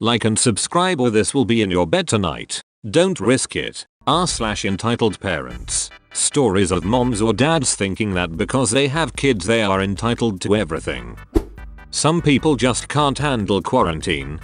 Like and subscribe or this will be in your bed tonight. Don't risk it. r/entitled parents. Stories of moms or dads thinking that because they have kids they are entitled to everything. Some people just can't handle quarantine.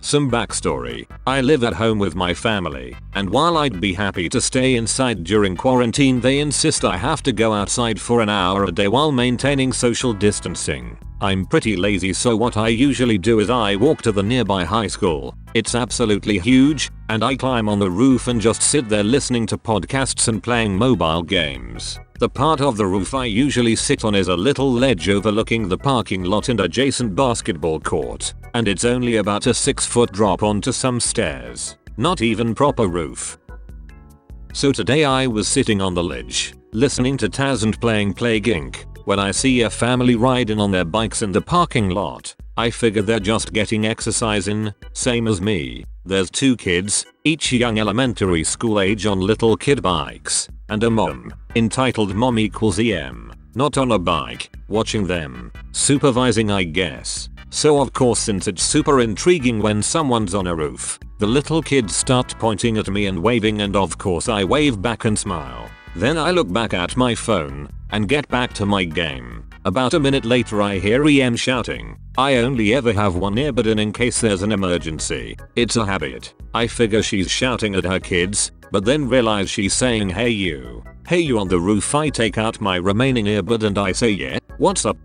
Some backstory. I live at home with my family, and while I'd be happy to stay inside during quarantine, they insist I have to go outside for an hour a day while maintaining social distancing. I'm pretty lazy, so what I usually do is I walk to the nearby high school. It's absolutely huge, and I climb on the roof and just sit there listening to podcasts and playing mobile games. The part of the roof I usually sit on is a little ledge overlooking the parking lot and adjacent basketball court, and it's only about a 6-foot drop onto some stairs. Not even proper roof. So today I was sitting on the ledge, listening to Taz and playing Plague Inc. when I see a family riding on their bikes in the parking lot. I figure they're just getting exercise in, same as me. There's 2 kids, each young elementary school age, on little kid bikes, and a mom, entitled mom equals EM, not on a bike, watching them, supervising I guess. So of course, since it's super intriguing when someone's on a roof, the little kids start pointing at me and waving, and of course I wave back and smile. Then I look back at my phone and get back to my game. About a minute later I hear EM shouting. I only ever have one earbud in case there's an emergency. It's a habit. I figure she's shouting at her kids, but then realize she's saying hey you on the roof. I take out my remaining earbud and I say, yeah, what's up?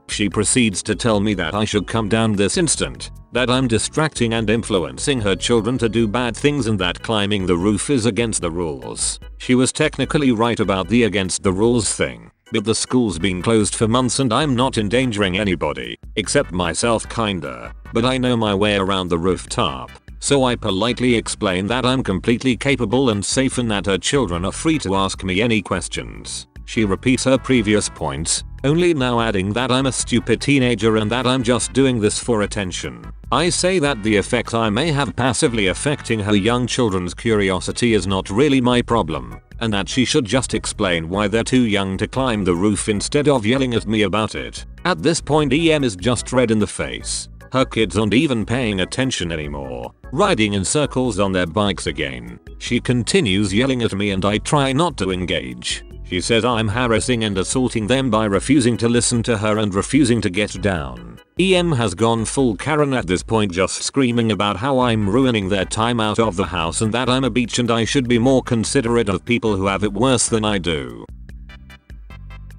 She proceeds to tell me that I should come down this instant, that I'm distracting and influencing her children to do bad things, and that climbing the roof is against the rules. She was technically right about the against the rules thing, but the school's been closed for months and I'm not endangering anybody, except myself kinda, but I know my way around the rooftop. So I politely explain that I'm completely capable and safe and that her children are free to ask me any questions. She repeats her previous points, only now adding that I'm a stupid teenager and that I'm just doing this for attention. I say that the effect I may have passively affecting her young children's curiosity is not really my problem, and that she should just explain why they're too young to climb the roof instead of yelling at me about it. At this point EM is just red in the face. Her kids aren't even paying attention anymore, riding in circles on their bikes again. She continues yelling at me and I try not to engage. She says I'm harassing and assaulting them by refusing to listen to her and refusing to get down. EM has gone full Karen at this point, just screaming about how I'm ruining their time out of the house and that I'm a bitch and I should be more considerate of people who have it worse than I do.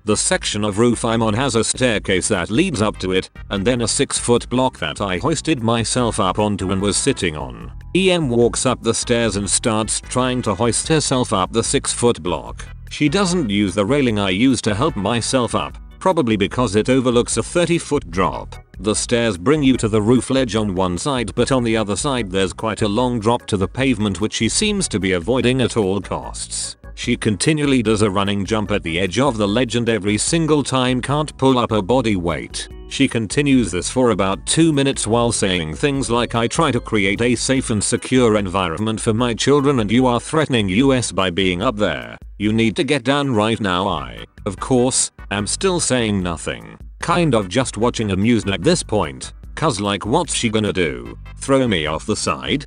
The section of roof I'm on has a staircase that leads up to it, and then a 6-foot block that I hoisted myself up onto and was sitting on. EM walks up the stairs and starts trying to hoist herself up the 6-foot block. She doesn't use the railing I use to help myself up, probably because it overlooks a 30-foot drop. The stairs bring you to the roof ledge on one side, but on the other side there's quite a long drop to the pavement which she seems to be avoiding at all costs. She continually does a running jump at the edge of the ledge and every single time can't pull up her body weight. She continues this for about 2 minutes while saying things like, I try to create a safe and secure environment for my children and you are threatening us by being up there. You need to get down right now. I, of course, am still saying nothing. Kind of just watching amused at this point, cause like what's she gonna do? Throw me off the side?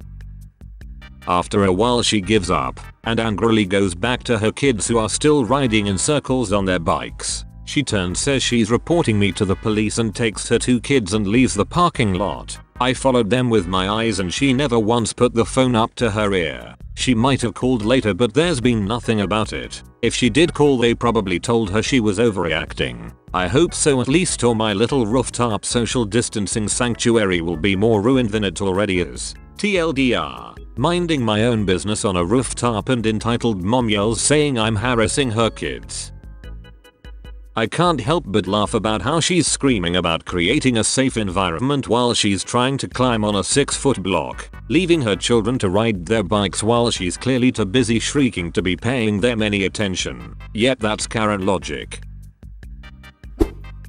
After a while she gives up and angrily goes back to her kids who are still riding in circles on their bikes. She turns, says she's reporting me to the police and takes her 2 kids and leaves the parking lot. I followed them with my eyes and she never once put the phone up to her ear. She might have called later but there's been nothing about it. If she did call they probably told her she was overreacting. I hope so at least, or my little rooftop social distancing sanctuary will be more ruined than it already is. TLDR. Minding my own business on a rooftop and entitled mom yells saying I'm harassing her kids. I can't help but laugh about how she's screaming about creating a safe environment while she's trying to climb on a 6-foot block, leaving her children to ride their bikes while she's clearly too busy shrieking to be paying them any attention. Yet that's Karen logic.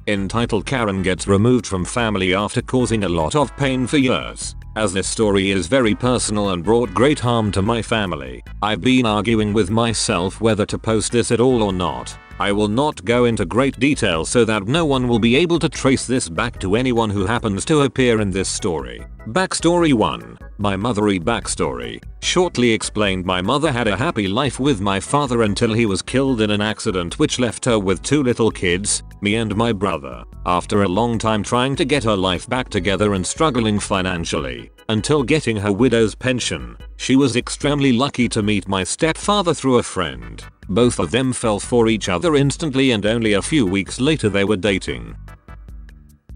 Entitled Karen gets removed from family after causing a lot of pain for years. as this story is very personal and brought great harm to my family. I've been arguing with myself whether to post this at all or not. I will not go into great detail so that no one will be able to trace this back to anyone who happens to appear in this story. Backstory 1. My mothery backstory. Shortly explained, my mother had a happy life with my father until he was killed in an accident which left her with 2 little kids, me and my brother. After a long time trying to get her life back together and struggling financially, until getting her widow's pension, she was extremely lucky to meet my stepfather through a friend. Both of them fell for each other instantly and only a few weeks later they were dating.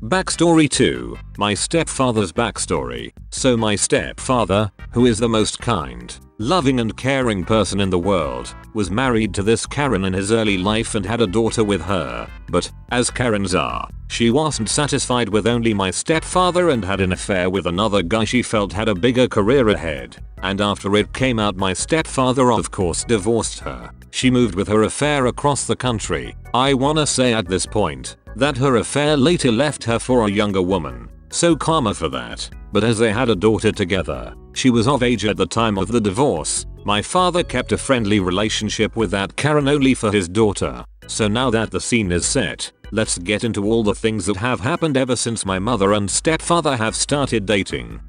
Backstory 2. My stepfather's backstory. So my stepfather, who is the most kind, loving and caring person in the world, was married to this Karen in his early life and had a daughter with her. But, as Karens are, she wasn't satisfied with only my stepfather and had an affair with another guy she felt had a bigger career ahead. And after it came out, my stepfather of course divorced her. She moved with her affair across the country. I wanna say at this point that her affair later left her for a younger woman. So karma for that. But as they had a daughter together, she was of age at the time of the divorce. My father kept a friendly relationship with that Karen only for his daughter. So now that the scene is set, let's get into all the things that have happened ever since my mother and stepfather have started dating.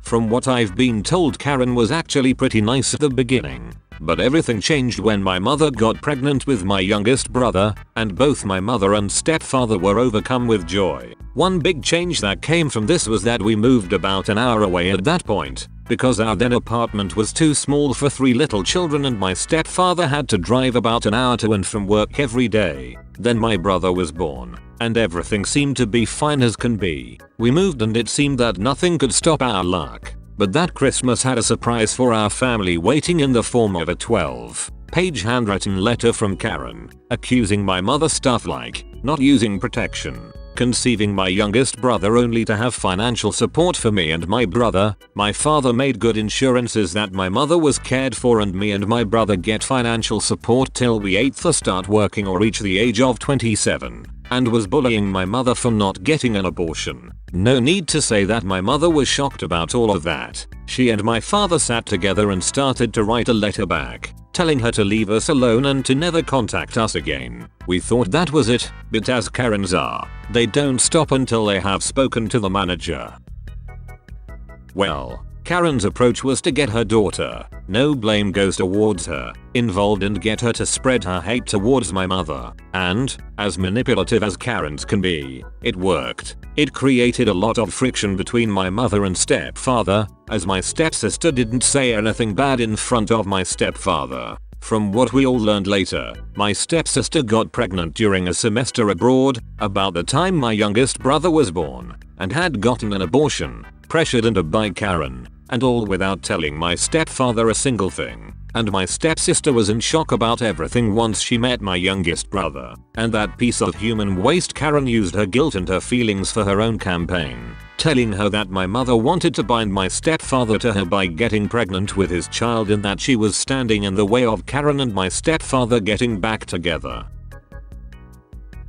From what I've been told, Karen was actually pretty nice at the beginning. But everything changed when my mother got pregnant with my youngest brother, and both my mother and stepfather were overcome with joy. One big change that came from this was that we moved about an hour away at that point, because our then apartment was too small for 3 little children and my stepfather had to drive about an hour to and from work every day. Then my brother was born, and everything seemed to be fine as can be. We moved and it seemed that nothing could stop our luck. But that Christmas had a surprise for our family waiting in the form of a 12-page handwritten letter from Karen, accusing my mother stuff like not using protection, conceiving my youngest brother only to have financial support for me and my brother. My father made good insurances that my mother was cared for and me and my brother get financial support till we either start working or reach the age of 27. And was bullying my mother for not getting an abortion. No need to say that my mother was shocked about all of that. She and my father sat together and started to write a letter back, telling her to leave us alone and to never contact us again. We thought that was it, but as Karens are, they don't stop until they have spoken to the manager. Well, Karen's approach was to get her daughter, no blame goes towards her, involved and get her to spread her hate towards my mother. And, as manipulative as Karens can be, it worked. It created a lot of friction between my mother and stepfather, as my stepsister didn't say anything bad in front of my stepfather. From what we all learned later, my stepsister got pregnant during a semester abroad, about the time my youngest brother was born, and had gotten an abortion, pressured into by Karen. And all without telling my stepfather a single thing. And my stepsister was in shock about everything once she met my youngest brother. And that piece of human waste Karen used her guilt and her feelings for her own campaign, telling her that my mother wanted to bind my stepfather to her by getting pregnant with his child and that she was standing in the way of Karen and my stepfather getting back together.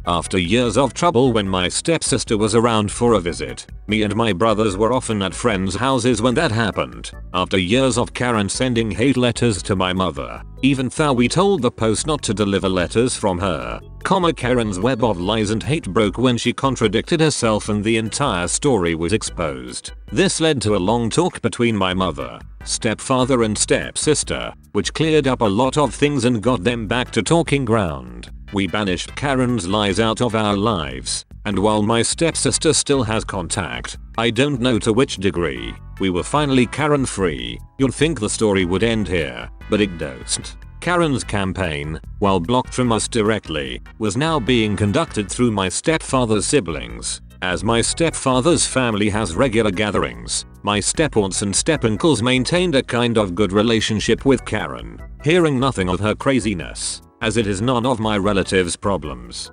After years of trouble when my stepsister was around for a visit, me and my brothers were often at friends' houses when that happened. After years of Karen sending hate letters to my mother, even though we told the post not to deliver letters from her, Karen's web of lies and hate broke when she contradicted herself and the entire story was exposed. This led to a long talk between my mother, stepfather and stepsister, which cleared up a lot of things and got them back to talking ground. We banished Karen's lies out of our lives, and while my stepsister still has contact, I don't know to which degree, we were finally Karen free. You'd think the story would end here, but it doesn't. Karen's campaign, while blocked from us directly, was now being conducted through my stepfather's siblings. As my stepfather's family has regular gatherings, my stepaunts and stepuncles maintained a kind of good relationship with Karen, hearing nothing of her craziness, as it is none of my relatives' problems.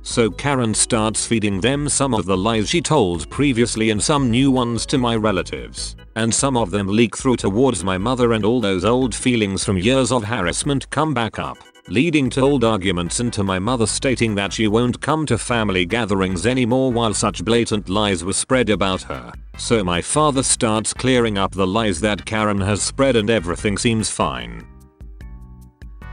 So Karen starts feeding them some of the lies she told previously and some new ones to my relatives, and some of them leak through towards my mother and all those old feelings from years of harassment come back up. leading to old arguments and to my mother stating that she won't come to family gatherings anymore while such blatant lies were spread about her. So my father starts clearing up the lies that Karen has spread and everything seems fine.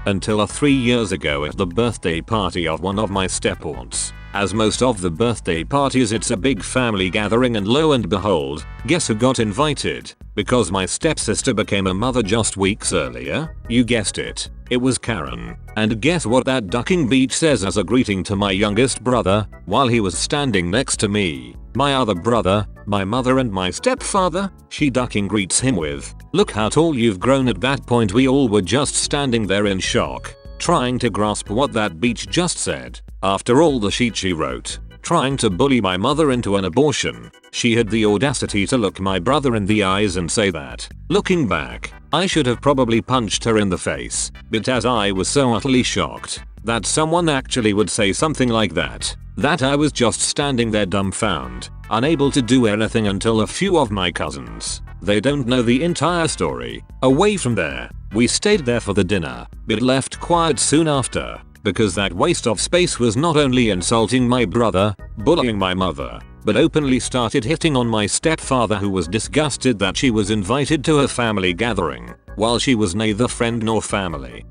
Until 3 years ago at the birthday party of one of my step-aunts. As most of the birthday parties, it's a big family gathering, and lo and behold, guess who got invited? Because my stepsister became a mother just weeks earlier? You guessed it. It was Karen. And guess what that ducking beach says as a greeting to my youngest brother, while he was standing next to me, my other brother, my mother and my stepfather? She ducking greets him with, "Look how tall you've grown." At that point we all were just standing there in shock, trying to grasp what that beach just said. After all the shit she wrote, trying to bully my mother into an abortion, she had the audacity to look my brother in the eyes and say that. Looking back, I should have probably punched her in the face, but as I was so utterly shocked that someone actually would say something like that I was just standing there dumbfounded, unable to do anything until a few of my cousins, they don't know the entire story, away from there. We stayed there for the dinner, but left quiet soon after, because that waste of space was not only insulting my brother, bullying my mother, but openly started hitting on my stepfather, who was disgusted that she was invited to a family gathering, while she was neither friend nor family.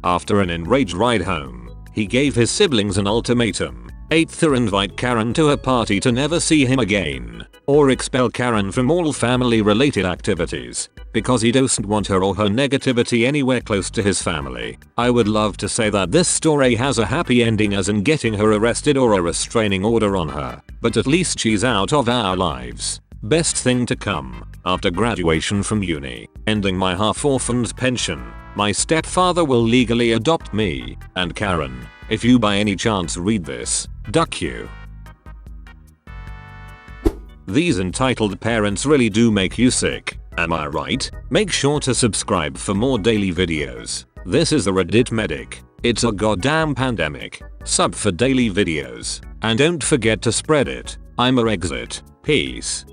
After an enraged ride home, he gave his siblings an ultimatum: either invite Karen to a party to never see him again, or expel Karen from all family related activities, because he doesn't want her or her negativity anywhere close to his family. I would love to say that this story has a happy ending, as in getting her arrested or a restraining order on her, but at least she's out of our lives. Best thing to come after graduation from uni, ending my half-orphaned pension. My stepfather will legally adopt me, and Karen, if you by any chance read this, duck you. These entitled parents really do make you sick, am I right? Make sure to subscribe for more daily videos. This is the Reddit Medic. It's a goddamn pandemic. Sub for daily videos. And don't forget to spread it. I'm a exit. Peace.